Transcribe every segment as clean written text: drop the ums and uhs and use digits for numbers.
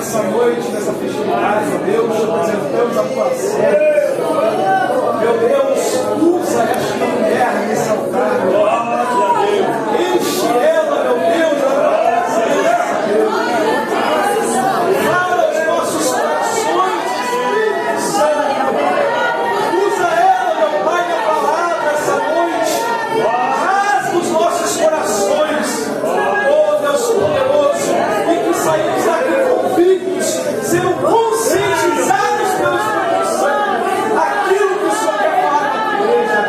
nessa noite, nessa festividade, Deus, te apresentamos a tua serva. Meu Deus, usa esta mulher nesse altar. Enche ela, meu Deus, da tua presença, Deus. Fala aos nossos corações, Espírito Santo. Usa ela, meu Pai, na palavra essa noite. Rasga os nossos corações, oh Deus poderoso, e que saímos daqui convictos, sendo conscientizados pelo Espírito Santo. Aquilo que o Senhor quer falar na igreja.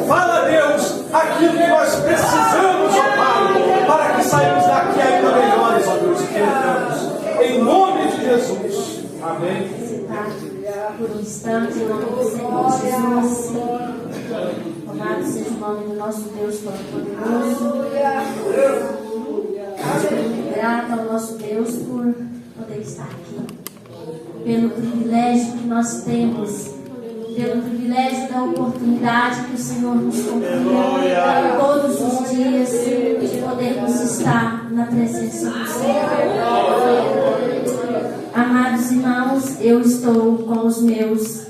Fala, Deus, aquilo que nós precisamos, ó Pai, para que saímos daqui ainda melhores, ó Deus, e que entramos. Em nome de Jesus. Amém. Por um instante, em nome do Senhor Jesus. Louvado seja o nome do nosso Deus Todo-Poderoso. Grato ao nosso Deus por poder estar aqui, pelo privilégio que nós temos, pelo privilégio da oportunidade que o Senhor nos confia todos os dias de podermos estar na presença do Senhor. Amados irmãos, eu estou com os meus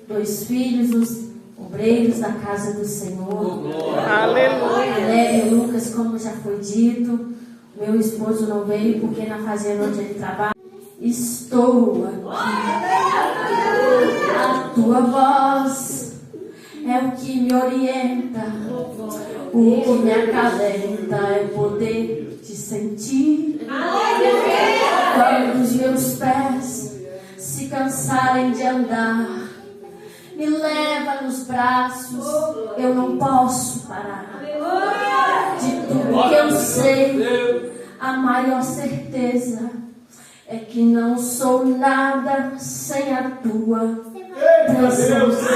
2 filhos, os obreiros da casa do Senhor. Aleluia. Léo e Lucas, como já foi dito. Meu esposo não veio porque na fazenda onde ele trabalha. Estou aqui. A tua voz é o que me orienta. O que me acalenta é poder te sentir. Quando os meus pés se cansarem de andar, me leva nos braços, eu não posso parar. De tudo que eu sei, a maior certeza é que não sou nada sem a tua presença.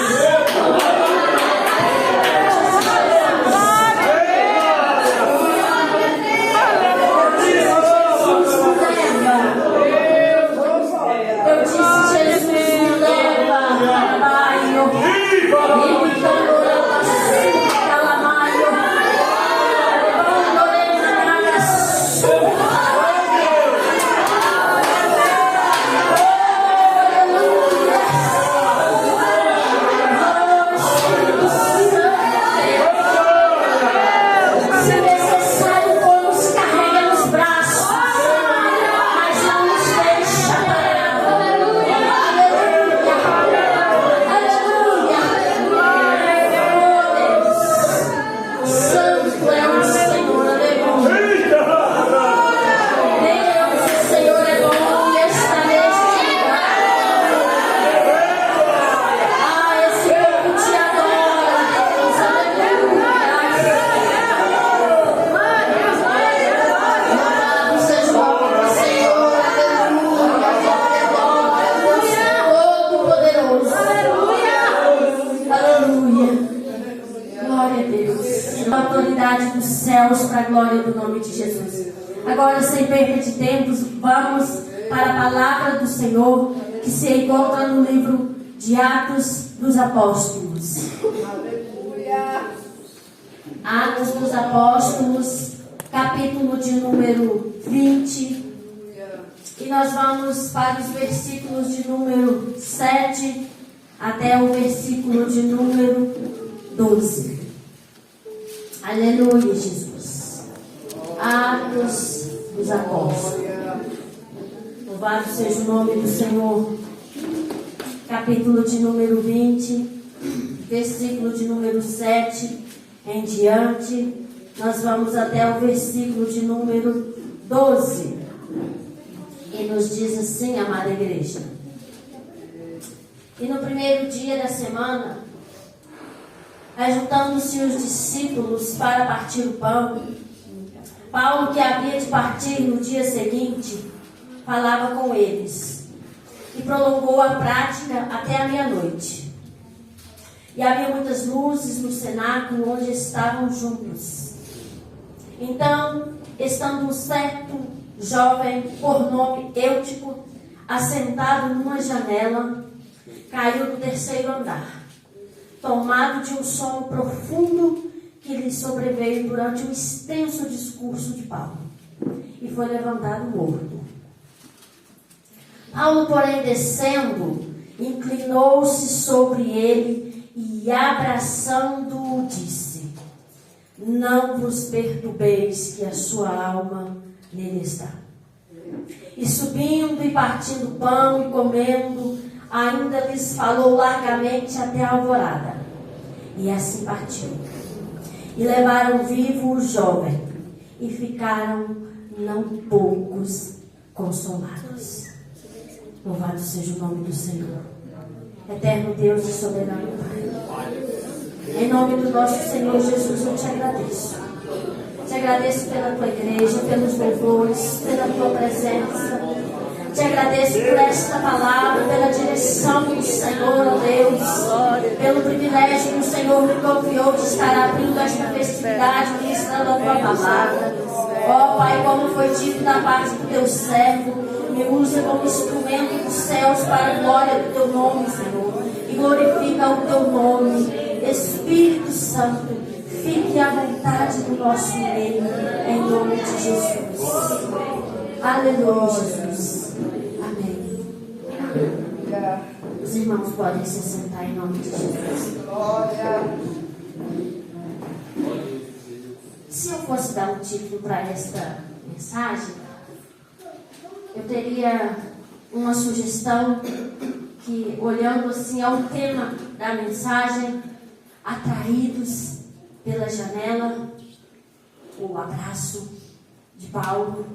Para a glória do nome de Jesus. Agora, sem perda de tempos, vamos para a palavra do Senhor que se encontra no livro de Atos dos Apóstolos. Atos dos Apóstolos, capítulo de número 20. E nós vamos para os versículos de número 7 até o versículo de número 12. Aleluia, Jesus. Atos dos Apóstolos. Louvado seja o nome do Senhor. Capítulo de número 20, versículo de número 7 em diante. Nós vamos até o versículo de número 12. E nos diz assim, amada igreja: e no primeiro dia da semana, ajuntando-se os discípulos para partir o pão, Paulo, que havia de partir no dia seguinte, falava com eles e prolongou a prática até a meia-noite. E havia muitas luzes no cenáculo onde estavam juntos. Então, estando um certo jovem, por nome Eutico, assentado numa janela, caiu do 3º andar, tomado de um sono profundo que lhe sobreveio durante um extenso discurso de Paulo, e foi levantado morto. Paulo, porém, descendo, inclinou-se sobre ele e, abraçando-o, disse: não vos perturbeis, que a sua alma nele está. E subindo e partindo o pão e comendo, ainda lhes falou largamente até a alvorada. E assim partiu. E levaram vivo o jovem, e ficaram não poucos consolados. Louvado seja o nome do Senhor. Eterno Deus e soberano Pai, em nome do nosso Senhor Jesus, eu te agradeço. Te agradeço pela tua igreja, pelos louvores, pela tua presença. Te agradeço por esta palavra, pela direção do Senhor, ó Deus, pelo privilégio que o Senhor me confiou de estar abrindo esta festividade, ministrando a tua palavra. Ó Pai, como foi dito da parte do teu servo, me usa como instrumento dos céus para a glória do teu nome, Senhor, e glorifica o teu nome. Espírito Santo, fique à vontade do nosso meio, em nome de Jesus. Aleluia, Jesus. Amém. Os irmãos podem se sentar em nome de Jesus. Se eu fosse dar um título para esta mensagem, eu teria uma sugestão que, olhando assim ao tema da mensagem, atraídos pela janela, o abraço de Paulo.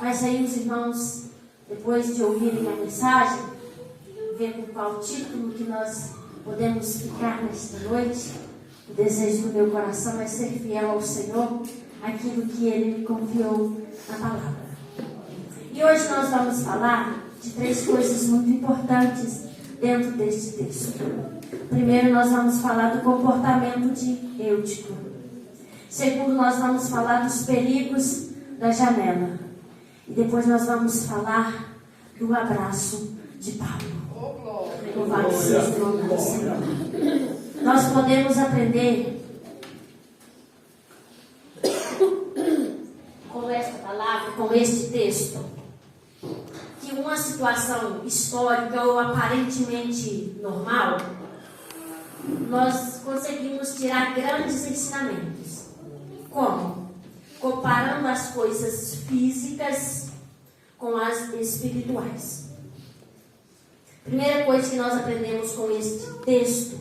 Mas aí os irmãos, depois de ouvirem a mensagem, ver com qual título que nós podemos ficar nesta noite, o desejo do meu coração é ser fiel ao Senhor, aquilo que Ele me confiou na palavra. E hoje nós vamos falar de 3 coisas muito importantes dentro deste texto. Primeiro, nós vamos falar do comportamento de Eutico. Segundo, nós vamos falar dos perigos da janela. E depois nós vamos falar do abraço de Paulo. Louvado seja o nome do Senhor. Nós podemos aprender com esta palavra, com este texto, que uma situação histórica ou aparentemente normal, nós conseguimos tirar grandes ensinamentos. Como? Comparando as coisas físicas com as espirituais. Primeira coisa que nós aprendemos com este texto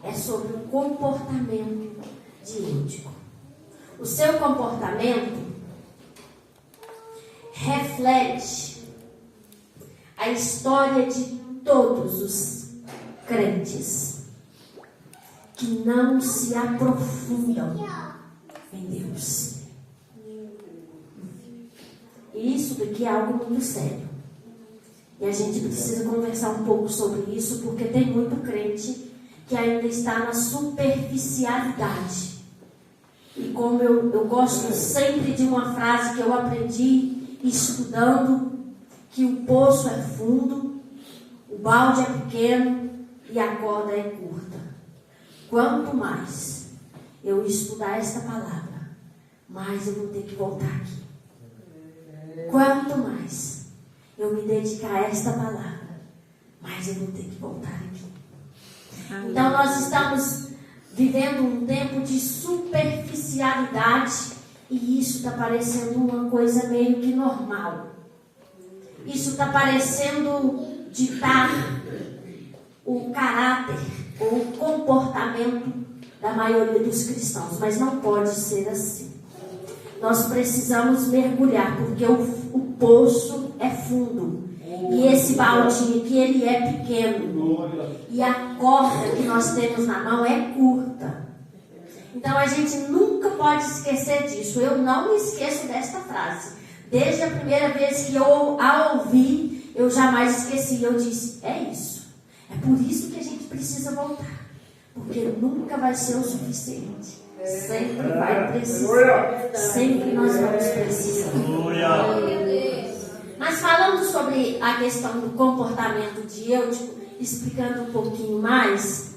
é sobre o comportamento de Eutico. O seu comportamento reflete a história de todos os crentes que não se aprofundam em Deus. E isso daqui é algo muito sério. E a gente precisa conversar um pouco sobre isso, porque tem muito crente que ainda está na superficialidade. E como eu gosto sempre de uma frase que eu aprendi estudando, que o poço é fundo, o balde é pequeno e a corda é curta. Quanto mais eu estudar esta palavra, mais eu vou ter que voltar aqui. Quanto mais eu me dedicar a esta palavra, mais eu vou ter que voltar aqui. Então nós estamos vivendo um tempo de superficialidade e isso está parecendo uma coisa meio que normal. Isso está parecendo ditar o caráter ou o comportamento da maioria dos cristãos, mas não pode ser assim. Nós precisamos mergulhar, porque o poço é fundo. E esse baldinho aqui, ele é pequeno. E a corda que nós temos na mão é curta. Então a gente nunca pode esquecer disso. Eu não me esqueço desta frase. Desde a primeira vez que eu a ouvi, eu jamais esqueci. Eu disse, é isso. É por isso que a gente precisa voltar. Porque nunca vai ser o suficiente. Sempre vai precisar. Sempre nós vamos precisar. Mas falando sobre a questão do comportamento de Eutico, explicando um pouquinho mais,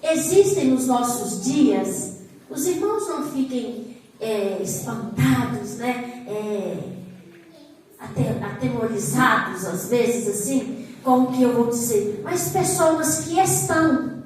existem nos nossos dias, os irmãos não fiquem espantados, né? atemorizados, às vezes, assim, com o que eu vou dizer, mas pessoas que estão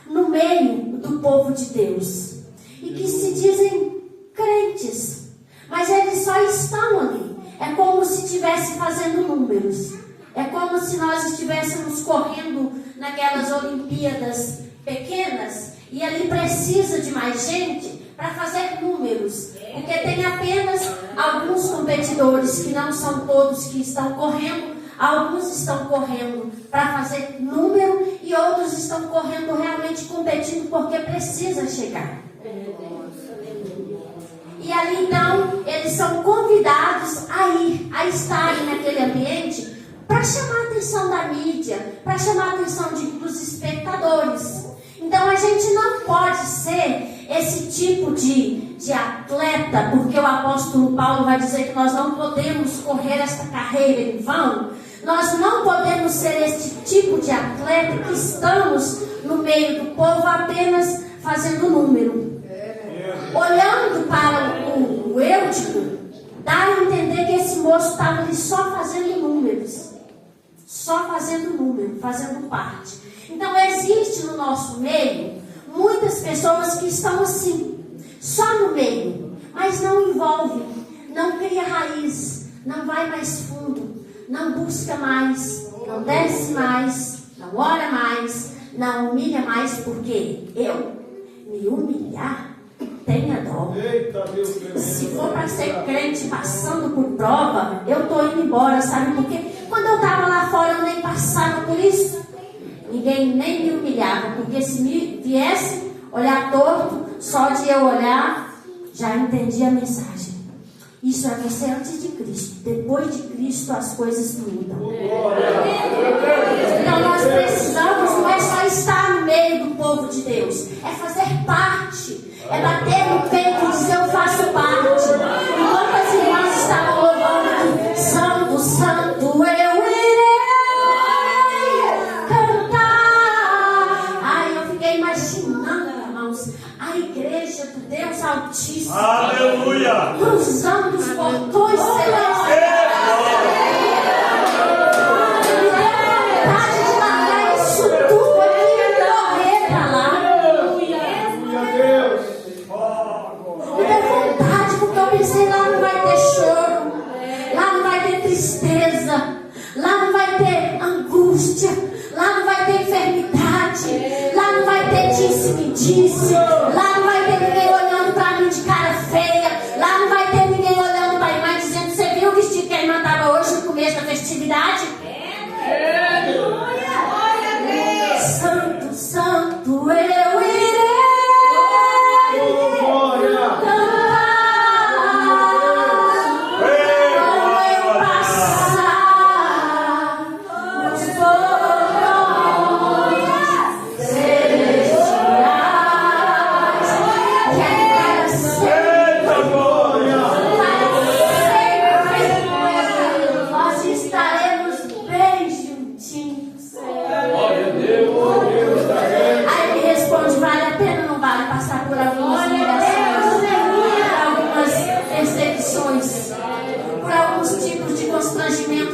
no meio do povo de Deus e que se dizem crentes, mas eles só estão ali. É como se estivesse fazendo números. É como se nós estivéssemos correndo naquelas Olimpíadas pequenas e ali precisa de mais gente para fazer números, porque tem apenas alguns competidores, que não são todos que estão correndo. Alguns estão correndo para fazer número e outros estão correndo realmente competindo porque precisa chegar. E ali então eles são convidados a estarem naquele ambiente para chamar a atenção da mídia, para chamar a atenção dos espectadores. Então a gente não pode ser esse tipo de atleta, porque o apóstolo Paulo vai dizer que nós não podemos correr esta carreira em vão. Nós não podemos ser esse tipo de atleta que estamos no meio do povo apenas fazendo número. Olhando para o Eutico, dá a entender que esse moço estava ali só fazendo números. Só fazendo número, fazendo parte. Então existe no nosso meio muitas pessoas que estão assim, só no meio, mas não envolve, não cria raiz, não vai mais fundo, não busca mais, não desce mais, não ora mais, não humilha mais, porque eu me humilhar, tenha dó. Se for para ser crente passando por prova, eu estou indo embora, sabe por quê? Quando eu estava lá fora, eu nem passava por isso. Ninguém nem me humilhava, porque se me viesse olhar torto, só de eu olhar, já entendi a mensagem. Isso é você antes de Cristo. Depois de Cristo as coisas mudam. Então nós precisamos, não é só estar no meio do povo de Deus, é fazer parte. É bater no peito e dizer eu faço parte. Enquanto as irmãs estavam louvando aqui, Santo, Santo, eu irei cantar. Ai, eu fiquei imaginando, irmãos, a igreja do Deus Altíssimo. Aleluia! Cruzando os portões celestiais. Lá não vai ter angústia, lá não vai ter enfermidade, lá não vai ter disse-me-disse, lá não vai ter ninguém olhando para mim de cara feia, lá não vai ter ninguém olhando para a irmã dizendo: você viu o vestido que a irmã estava hoje no começo da festividade? Santo, Santo, eu irei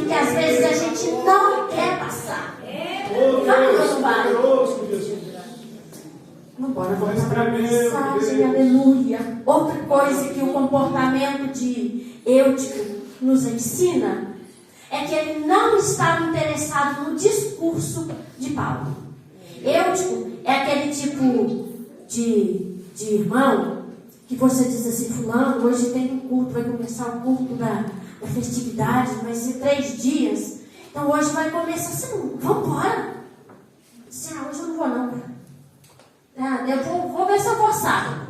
que às vezes a gente não quer passar. Vai ou não vai? Vamos voltar para a mensagem, aleluia. Outra coisa que o comportamento de Eutico nos ensina é que ele não estava interessado no discurso de Paulo. Eutico é aquele tipo de irmão que você diz assim: fulano, hoje tem um culto, vai começar o culto da festividade, vai ser 3 dias. Então hoje vai começar assim, vamos embora. Hoje eu não vou não. Eu vou ver se eu vou sábado.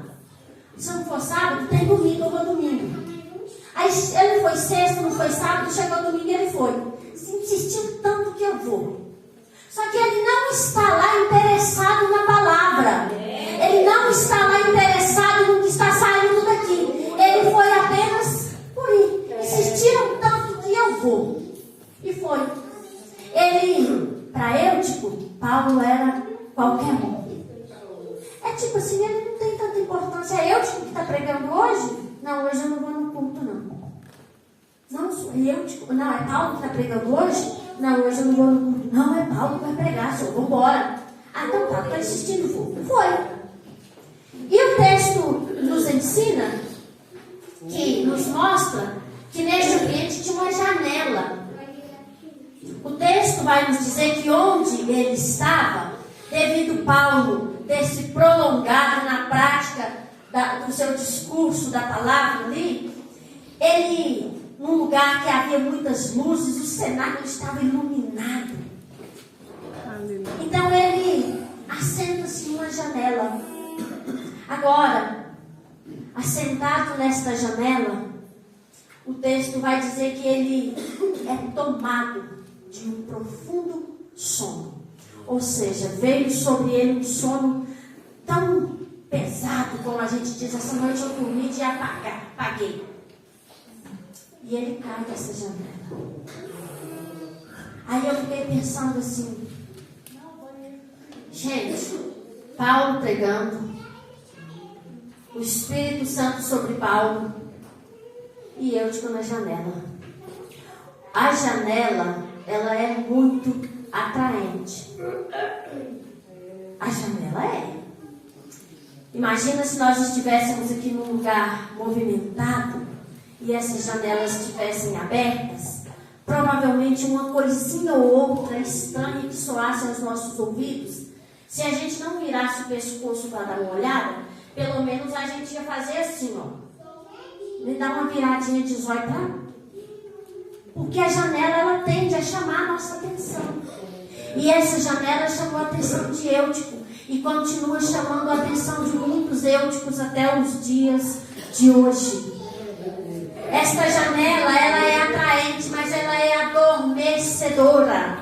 Se eu não for sábado, tem domingo, eu vou domingo. Aí ele foi sexta, não foi sábado, chegou domingo e ele foi. Insistiu tanto que eu vou. Só que ele não está lá interessado na palavra. Ele não está lá interessado no que está saindo daqui. Ele foi apenas por ir. Insistiram tanto que eu vou. E foi. Para Eutico, Paulo era qualquer um. É tipo assim, ele não tem tanta importância. É Eutico que está pregando hoje? Não, hoje eu não vou no culto, não. Não sou eu. Não, é Paulo que está pregando hoje? Não, hoje eu não vou no culto. Não, é Paulo que vai pregar, senhor, vamos embora. Ah, então tá, está insistindo, vou. Foi. E o texto nos ensina, que nos mostra, que neste ambiente tinha uma janela. O texto vai nos dizer que onde ele estava, devido Paulo ter se prolongado na prática do seu discurso, da palavra ali, ele, num lugar que havia muitas luzes, o cenáculo estava iluminado. Então ele assenta-se em uma janela. Agora, assentado nesta janela, o texto vai dizer que ele é tomado de um profundo sono. Ou seja, veio sobre ele um sono tão pesado, como a gente diz, essa noite eu dormi de apaguei. E ele cai dessa janela. Aí eu fiquei pensando assim, gente, Paulo pregando, o Espírito Santo sobre Paulo, e Eutico na janela. A janela, ela é muito atraente. A janela é. Imagina se nós estivéssemos aqui num lugar movimentado e essas janelas estivessem abertas, provavelmente uma coisinha ou outra estranha que soasse aos nossos ouvidos, se a gente não virasse o pescoço para dar uma olhada, pelo menos a gente ia fazer assim, ó. Me dá uma viradinha de zóio para lá. Porque a janela, ela tende a chamar a nossa atenção. E essa janela chamou a atenção de Eutico e continua chamando a atenção de muitos Euticos até os dias de hoje. Esta janela, ela é atraente, mas ela é adormecedora.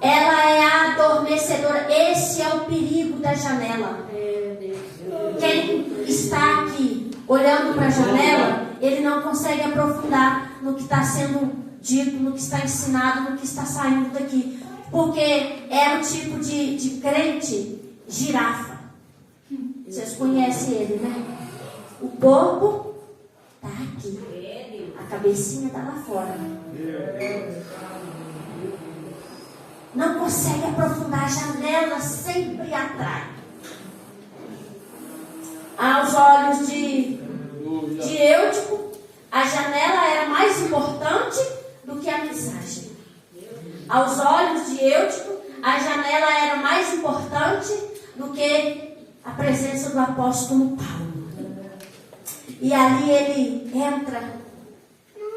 Ela é adormecedora. Esse é o perigo da janela. Quem está aqui olhando para a janela, ele não consegue aprofundar no que está sendo dito, no que está ensinado, no que está saindo daqui. Porque é o tipo de crente girafa. Vocês conhecem ele, né? O corpo está aqui. A cabecinha está lá fora. Não consegue aprofundar. A janela sempre atrai. Aos olhos de Eutico, a janela era mais importante do que a mensagem. Aos olhos de Eutico, a janela era mais importante do que a presença do apóstolo Paulo. E ali ele entra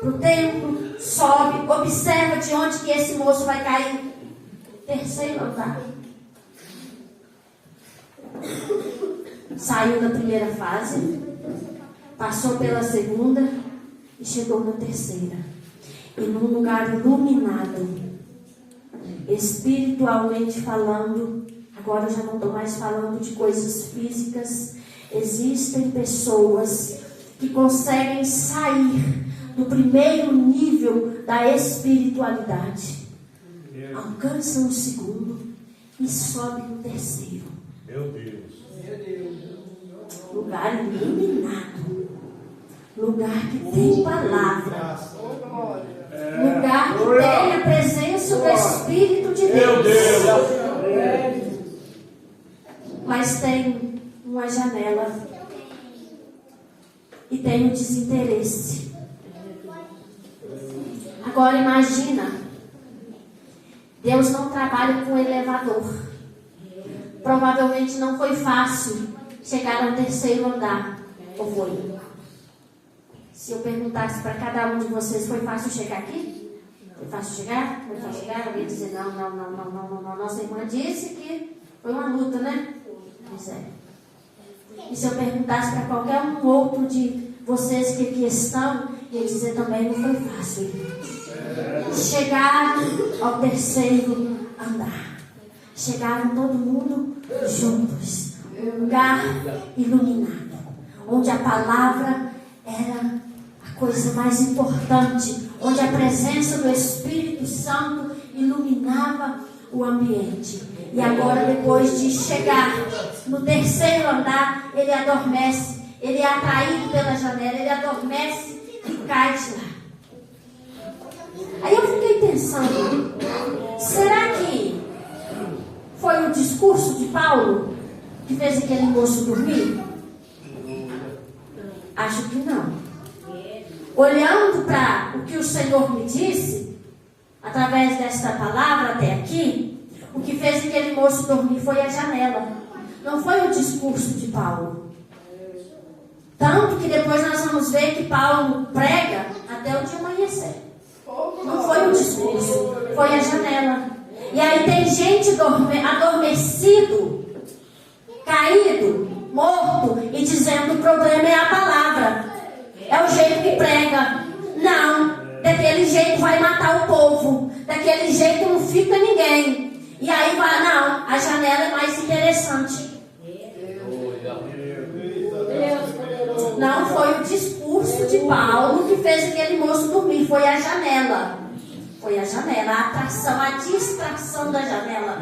para o templo, sobe, observa de onde que esse moço vai cair. Terceiro andar. Saiu da primeira fase, passou pela segunda e chegou na terceira. E num lugar iluminado, espiritualmente falando, agora eu já não estou mais falando de coisas físicas, existem pessoas que conseguem sair do primeiro nível da espiritualidade, alcançam o segundo e sobem no terceiro. Meu Deus. Lugar iluminado, lugar que tem palavra, lugar que tem a presença do Espírito de Deus. Mas tem uma janela e tem o desinteresse. Agora imagina, Deus não trabalha com elevador. Provavelmente não foi fácil chegar ao terceiro andar. Ou foi? Se eu perguntasse para cada um de vocês, foi fácil chegar aqui? Foi fácil chegar? Foi fácil chegar? Alguém dizer, não. Nossa irmã disse que foi uma luta, né? Pois é. E se eu perguntasse para qualquer um outro de vocês que aqui estão, ia dizer também, não foi fácil. Chegaram ao terceiro andar. Chegaram todo mundo juntos. Um lugar iluminado, onde a palavra era a coisa mais importante, onde a presença do Espírito Santo iluminava o ambiente. E agora, depois de chegar no terceiro andar, ele adormece ele é atraído pela janela, ele adormece e cai de lá. Aí eu fiquei pensando, será que foi o discurso de Paulo que fez aquele moço dormir? Acho que não. Olhando para o que o Senhor me disse, através desta palavra até aqui, o que fez aquele moço dormir foi a janela. Não foi o discurso de Paulo. Tanto que depois nós vamos ver que Paulo prega até o dia amanhecer. Não foi o discurso, foi a janela. E aí tem gente adormecido, caído, morto, e dizendo que o problema é a palavra. É o jeito que prega. Não, daquele jeito vai matar o povo. Daquele jeito não fica ninguém. E aí vai, não, a janela é mais interessante. Não foi o discurso de Paulo que fez aquele moço dormir, foi a janela. Foi a janela, a atração, a distração da janela.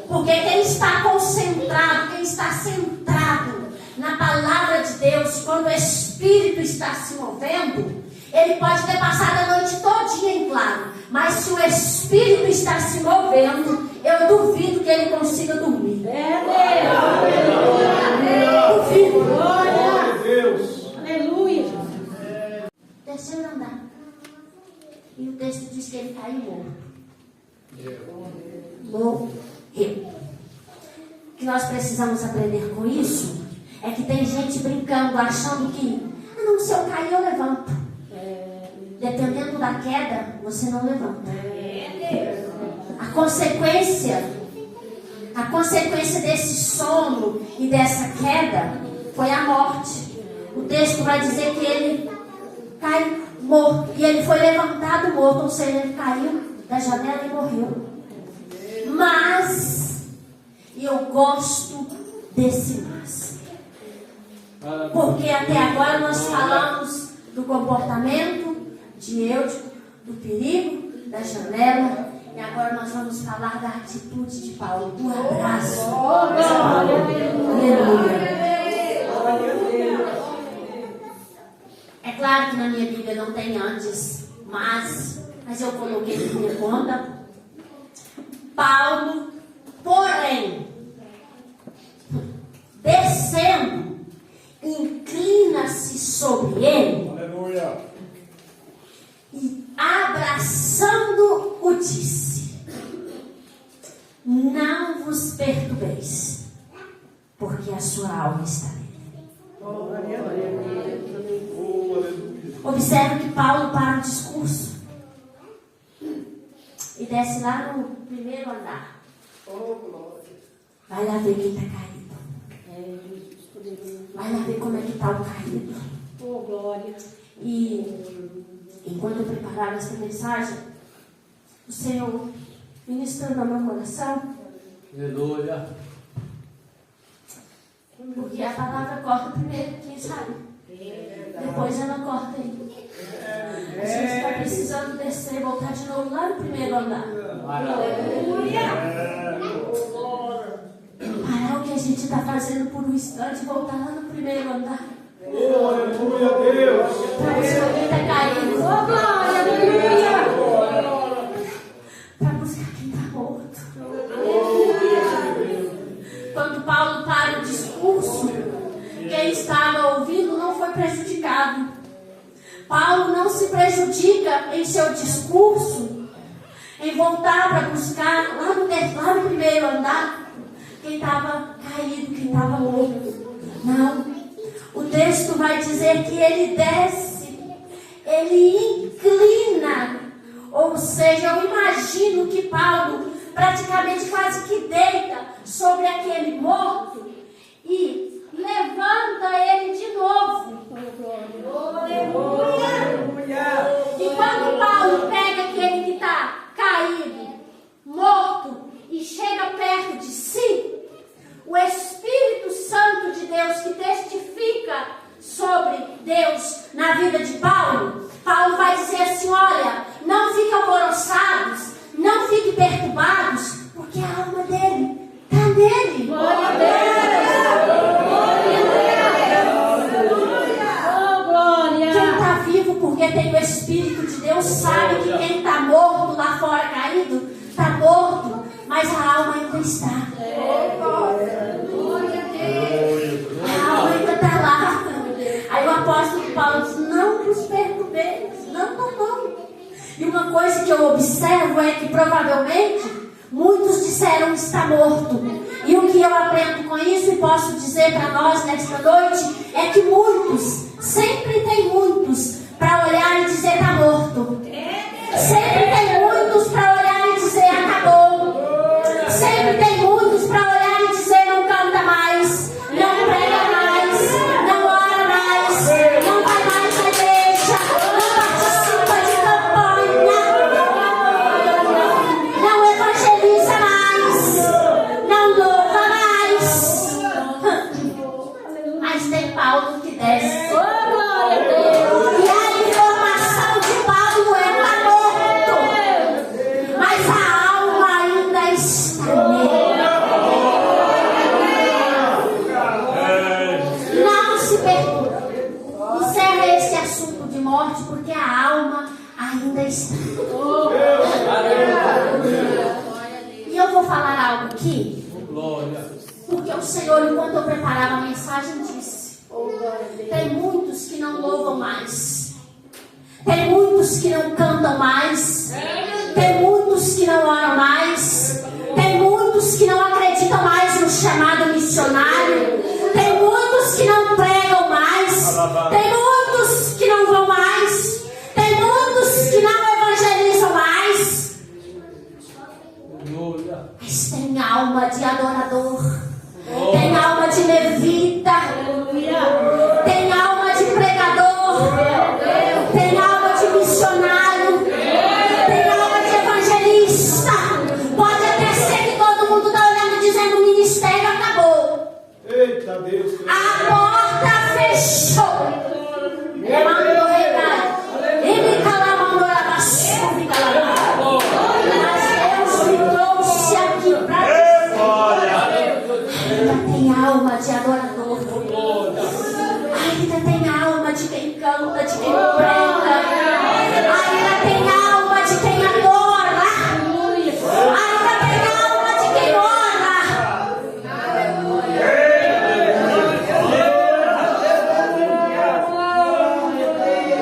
Porque quem está concentrado, quem está centrado na palavra de Deus, quando o Espírito está se movendo, ele pode ter passado a noite todinha em claro, mas se o Espírito está se movendo, eu duvido que ele consiga dormir. Duvido. Glória a Deus. Aleluia. Terceiro andar. E o texto diz que ele caiu morto. Morreu. O que nós precisamos aprender com isso é que tem gente brincando, achando que, não, se eu cair eu levanto. Dependendo da queda, você não levanta. A consequência desse sono e dessa queda foi a morte. O texto vai dizer que ele caiu morto. E ele foi levantado morto, ou seja, ele caiu da janela e morreu. Mas eu gosto desse mas. Porque até agora nós falamos do comportamento de Eutico, do perigo, da janela. E agora nós vamos falar da atitude de Paulo, do abraço. Aleluia. É claro que na minha Bíblia não tem antes, mas eu coloquei na minha conta. Paulo, porém, descendo, inclina-se sobre ele. Aleluia. E abraçando o disse: não vos perturbeis, porque a sua alma está nele. Observe que Paulo para o discurso e desce lá no primeiro andar. Vai lá ver quem está caído. Vai lá ver como é que está o caído. E enquanto eu preparava essa mensagem, o Senhor ministrando ao meu coração. Aleluia. Porque a palavra corta primeiro, quem sabe? Depois ela corta aí. A gente está precisando descer e voltar de novo lá no primeiro andar. Parar o que a gente está fazendo por um instante e voltar lá no primeiro andar. Aleluia a Deus. Para buscar quem está caído. Aleluia. Para buscar quem está morto. Quando Paulo para o discurso, quem estava ouvindo não foi prejudicado. Paulo não se prejudica em seu discurso, em voltar para buscar lá no primeiro andar quem estava caído, quem estava morto. Não. O texto vai dizer que ele desce, ele inclina. Ou seja, eu imagino que Paulo praticamente quase que deita sobre aquele morto e levanta ele de novo. E quando Paulo pega aquele que está caído, morto, e chega perto de si, o Espírito Santo de Deus que testifica sobre Deus na vida de Paulo, Paulo vai dizer assim: olha, não fiquem alvoroçados, não fiquem perturbados, porque a alma dele está nele. Glória a Deus. eu observo é que provavelmente muitos disseram que está morto. E o que eu aprendo com isso e posso dizer para nós nesta noite é que muitos, sempre tem muitos para olhar e dizer está morto. Sempre tem muitos para olhar e dizer acabou. Sempre tem muitos para olhar e dizer não canta mais, não prega mais, não ora mais, não vai mais na igreja, não participa de campanha, não evangeliza mais, não louva mais. Mas tem Paulo que desce. E a informação de Paulo é está morto, mas a alma ainda está nele. Não se perturbe. Encerra esse assunto de morte, porque a alma ainda está. E eu vou falar algo aqui, porque o Senhor, enquanto eu preparava a mensagem, disse: tem muitos que não louvam mais, tem muitos que não cantam mais, tem muitos que não oram mais, tem muitos que não acreditam mais no chamado missionário, tem muitos que não pregam mais, tem muitos que não vão mais, tem muitos que não evangelizam mais, mas tem alma de adorador, tem alma de levita, tem alma de pregador, tem alma de missionário, tem alma de evangelista. Pode até ser que todo mundo está olhando e dizendo o ministério acabou. Eita Deus. A porta fechou. Mandou regar. Ele calamando a baixo, mas Deus me trouxe aqui para ainda tem alma de adorador. Ainda tem alma de quem canta, de quem prega. Ainda tem alma de quem adora. Ainda tem alma de quem ora.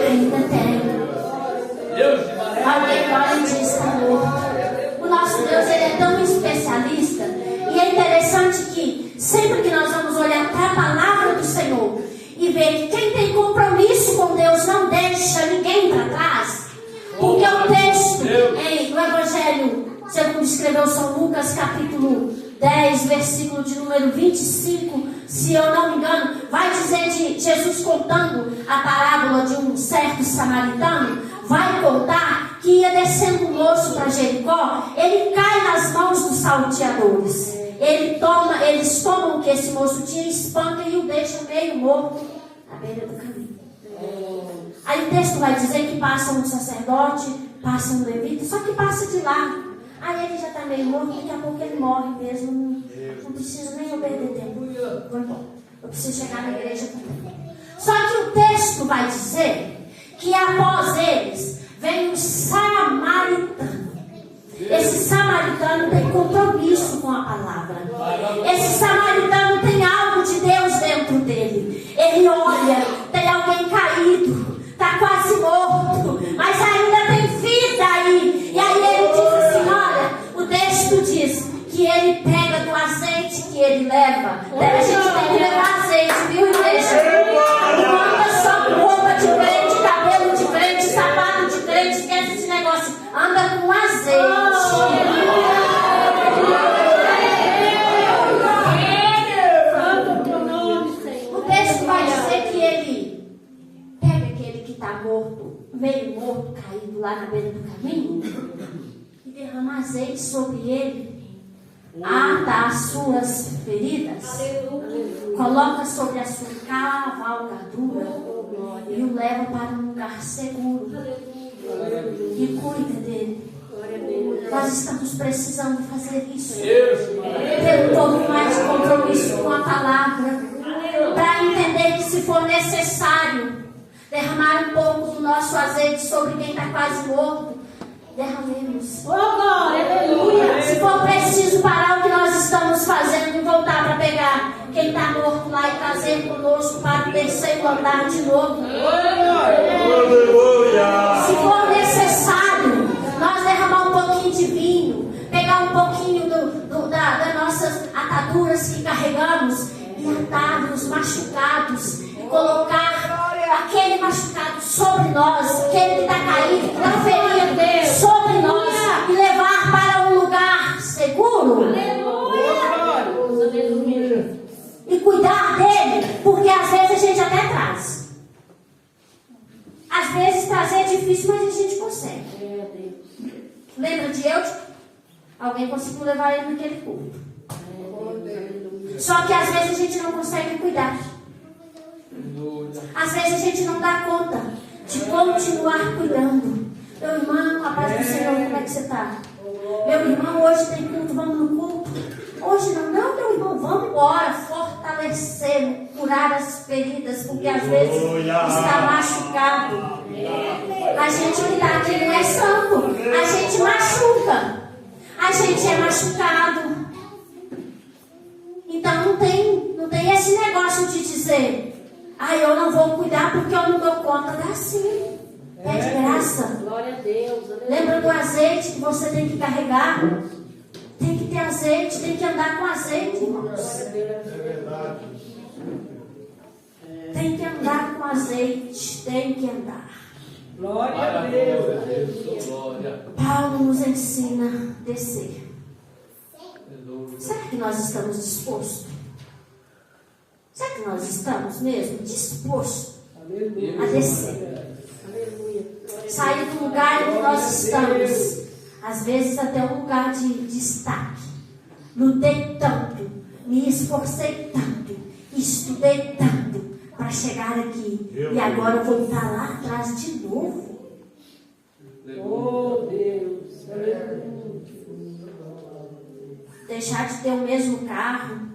Ainda tem. Alguém olha e diz: está morto. O nosso Deus, ele é tão especialista. E é interessante que sempre que nós vamos olhar para a palavra do Senhor e ver que quem tem compromisso com Deus não deixa ninguém para trás, porque o texto no Evangelho, segundo escreveu São Lucas, capítulo 10, versículo de número 25, se eu não me engano, vai dizer de Jesus contando a parábola de um certo samaritano, vai contar que ia descendo um moço para Jericó, ele cai nas mãos dos salteadores. Eles tomam o que esse moço tinha, espancam e o deixam meio morto à beira do caminho. Aí o texto vai dizer que passa um sacerdote, passa um levita, só que passa de lá. Aí ele já está meio morto, daqui a pouco ele morre mesmo. Não preciso nem eu perder tempo. Vou embora. Eu preciso chegar na igreja também. Só que o texto vai dizer que após eles vem um samaritano. Esse samaritano tem compromisso com a palavra. Esse samaritano tem algo de Deus dentro dele. Ele olha, tem alguém caído, está quase morto, mas ainda tem vida aí. E aí ele diz assim: olha, o texto diz que ele pega do azeite que ele leva. A gente tem que levar azeite, viu, igreja? Não anda só com roupa de crente, cabelo de crente, sapato de crente, esquece esse negócio. Anda com azeite. O texto vai dizer que ele pega aquele que está morto, meio morto, caído lá na beira do caminho, e derrama azeite sobre ele, ata as suas feridas, coloca sobre a sua cavalgadura e o leva para um lugar seguro e cuida dele. Nós estamos precisando fazer isso, ter um pouco mais de compromisso com a palavra, para entender que se for necessário derramar um pouco do nosso azeite sobre quem está quase morto, derramemos. Se for preciso parar o que nós estamos fazendo e voltar para pegar quem está morto lá e trazer conosco para o terceiro andar de novo. Se for necessário, nós derramamos derramar um pouquinho de vinho, pegar um pouquinho das nossas ataduras que carregamos e atar nos machucados e colocar aquele machucado sobre nós, aquele que está caído, que está ferido sobre nós e levar para um lugar seguro. E cuidar dele, porque às vezes a gente até traz. Às vezes trazer é difícil, mas a gente consegue. Lembra de Eutico? Alguém conseguiu levar ele naquele culto. Só que às vezes a gente não consegue cuidar. Às vezes a gente não dá conta de continuar cuidando. Meu irmão, a paz do Senhor, como é que você está? Meu irmão, hoje tem culto, vamos no culto. Hoje não, meu irmão, vamos embora, fortalecer, curar as feridas, porque às vezes está machucado. A gente que está aqui não é santo, a gente machuca, a gente é machucado. Então não tem esse negócio de dizer, eu não vou cuidar porque eu não dou conta. Dá sim, pede graça. Glória a Deus. Lembra do azeite que você tem que carregar? Tem que ter azeite, tem que andar com azeite, irmãos. Tem que andar com azeite, tem que andar. Glória a Deus. Paulo nos ensina a descer. Será que nós estamos dispostos? Será que nós estamos mesmo dispostos a descer? Sair do lugar em que nós estamos, às vezes até um lugar de destaque. Lutei tanto, me esforcei tanto, estudei tanto para chegar aqui. E agora eu vou estar lá atrás de novo. Oh Deus. Deixar de ter o mesmo carro,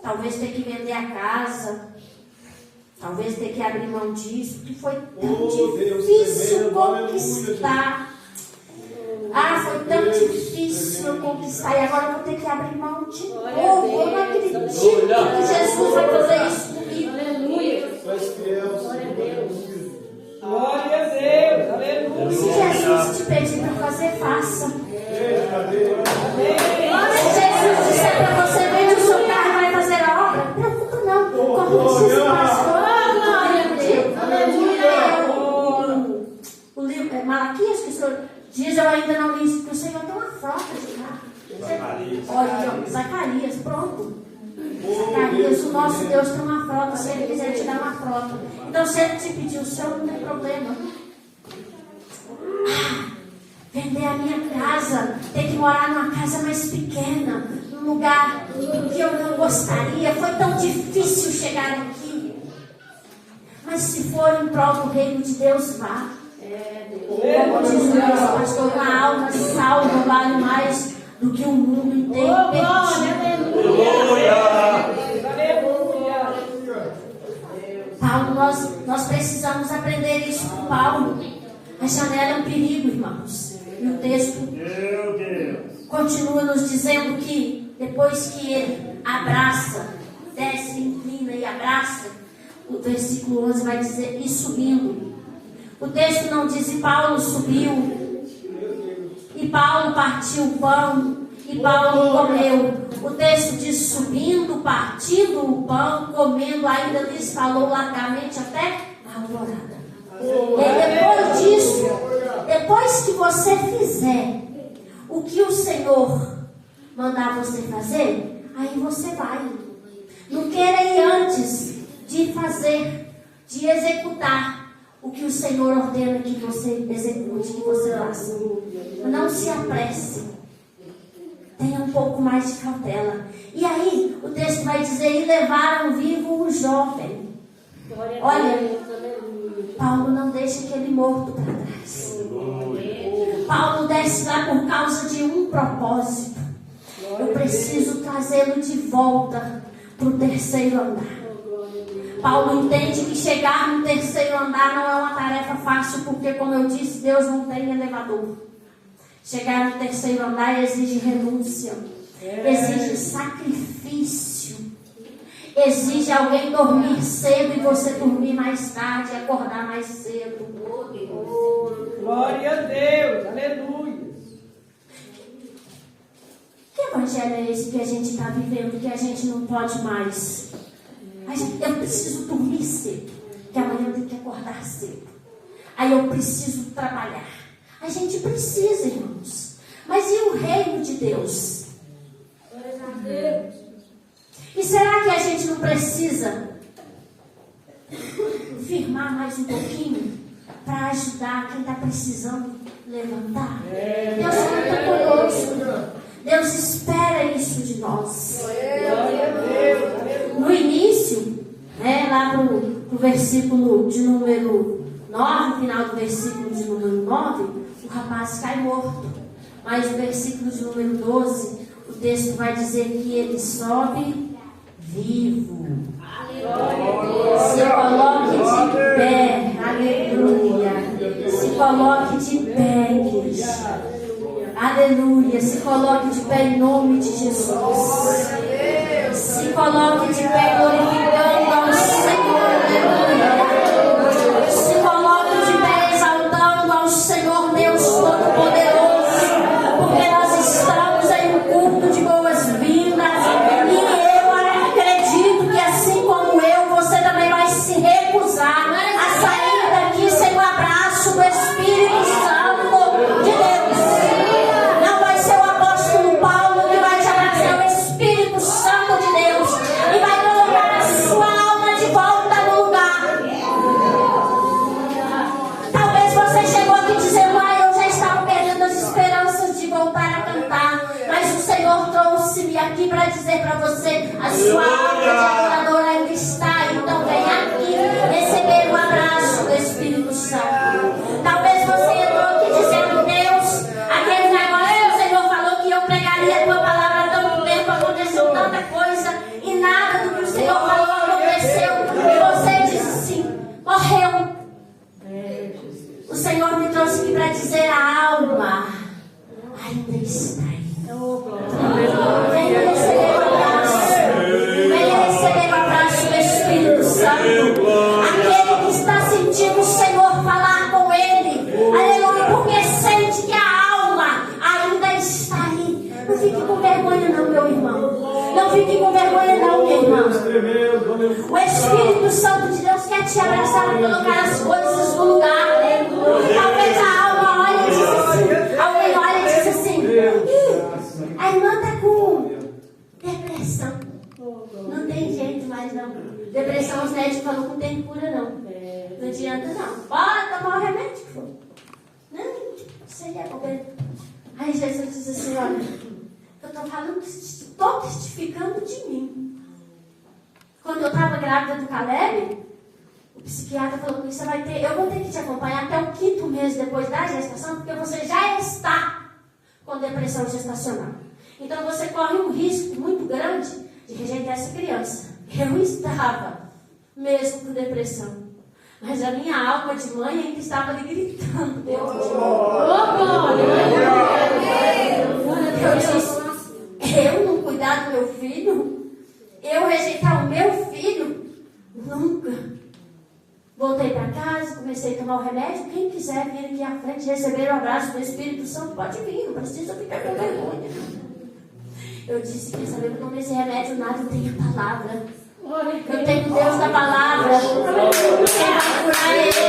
talvez ter que vender a casa, talvez ter que abrir mão disso, que foi tão difícil conquistar. Foi tão difícil eu conquistar e agora eu vou ter que abrir mão de novo. Eu não acredito que Jesus vai fazer isso comigo. Aleluia. Glória a Deus. Aleluia. Se Jesus te pedir para fazer, faça. Se Jesus disser para você, vende o seu carro e vai fazer a obra, não preocupa não. Como diz o pastor, o livro Malaquias, que o Senhor diz, eu ainda não li, que o Senhor tem uma frota de carro. Olha, Zacarias, pronto. Zacarias, o nosso Deus tem uma frota, se Ele quiser te dar uma frota. Então, se Ele te pedir o seu, não tem problema. Vender a minha casa, ter que morar numa casa mais pequena, num lugar que eu não gostaria, foi tão difícil chegar aqui. Mas se for em prol do reino de Deus, vá. Como diz o nosso pastor, uma alma salva vale mais do que o mundo inteiro perdido. Paulo, nós precisamos aprender isso com Paulo. A janela é um perigo, irmãos. E o texto continua nos dizendo que depois que ele abraça, desce, inclina e abraça, o versículo 11 vai dizer, e subindo. O texto não diz, e Paulo subiu, e Paulo partiu o pão, e Paulo comeu. O texto diz, subindo, partindo o pão, comendo, ainda lhes falou largamente até a alvorada. E depois disso, depois que você fizer o que o Senhor mandar você fazer, aí você vai. Não queira ir antes de fazer, de executar o que o Senhor ordena que você execute, que você faça. Não se apresse. Tenha um pouco mais de cautela. E aí, o texto vai dizer, e levaram vivo o jovem. Olha, Paulo não deixa aquele morto para trás. Paulo desce lá por causa de um propósito. Eu preciso trazê-lo de volta para o terceiro andar. Paulo entende que chegar no terceiro andar não é uma tarefa fácil, porque, como eu disse, Deus não tem elevador. Chegar no terceiro andar exige renúncia, exige sacrifício, exige alguém dormir cedo e você dormir mais tarde e acordar mais cedo. Glória a Deus, aleluia. evangelho é esse que a gente está vivendo, que a gente não pode mais? Eu preciso dormir cedo, que amanhã eu tenho que acordar cedo. Aí eu preciso trabalhar. A gente precisa, irmãos. Mas e o reino de Deus? E será que a gente não precisa firmar mais um pouquinho para ajudar quem está precisando levantar? Deus conta conosco. Deus espera isso de nós. No início, lá no versículo de número 9, no final do versículo de número 9, o rapaz cai morto. Mas no versículo de número 12, o texto vai dizer que ele sobe vivo. Se coloque de pé, aleluia. Se coloque de pé, igreja. Aleluia. Se coloque de pé em nome de Jesus. Se coloque de pé glorificando ao Senhor. Aleluia. Se coloque de pé exaltando ao Senhor Deus Todo-Poderoso. Porque nós estamos em um culto de boas-vindas. E eu acredito que assim como eu, você também vai se recusar a sair daqui sem o abraço do Espírito Santo de Deus. Não vai ser o apóstolo Paulo que vai te abraçar, o Espírito Santo de Deus, e vai colocar a sua alma de volta no lugar. Talvez você chegou aqui dizendo: eu já estava perdendo as esperanças de voltar a cantar, mas o Senhor trouxe-me aqui para dizer para você: a sua alma de adorador ainda está, então vem aqui receber o abraço do Espírito Santo. Talvez você entrou aqui dizendo: Deus, aquele negócio que o Senhor falou que eu pregaria a tua palavra há tanto tempo, aconteceu tanta coisa e nada do que o Senhor falou aconteceu, e você disse assim: morreu. O Senhor me trouxe aqui para dizer: a alma ainda está aí. Venha receber o abraço. Venha receber o abraço do Espírito Santo. Aquele que está sentindo o Senhor falar com ele. Aleluia, porque sente que a alma ainda está aí. Não fique com vergonha não, meu irmão. Não fique com vergonha não, minha irmã. O Espírito Santo de Deus quer te abraçar e colocar as coisas no lugar. Talvez a alma olhe e diz assim. Alguém olha e diz assim: a irmã está com depressão. Não tem jeito mais não. Depressão, os médicos falam que não tem cura não. Não adianta não. Pode tomar o remédio que for. Não, isso aí é bobeira. Aí Jesus diz assim: olha, eu estou falando, estou testificando de mim. Quando eu estava grávida do Caleb, o psiquiatra falou comigo: você vai ter, eu vou ter que te acompanhar até o 5º mês depois da gestação, porque você já está com depressão gestacional. Então você corre um risco muito grande de rejeitar essa criança. Eu estava mesmo com depressão, mas a minha alma de mãe ainda estava ali gritando dentro de mim. Eu disse: eu não cuidar do meu filho, eu rejeitar o meu filho, nunca. Voltei para casa, comecei a tomar o remédio. Quem quiser vir aqui à frente receber o abraço do Espírito Santo, pode vir, não precisa ficar com vergonha. Eu disse: quer saber, eu tomei esse remédio, nada, eu tenho a palavra. Eu tenho Deus da palavra. Quem vai curar ele?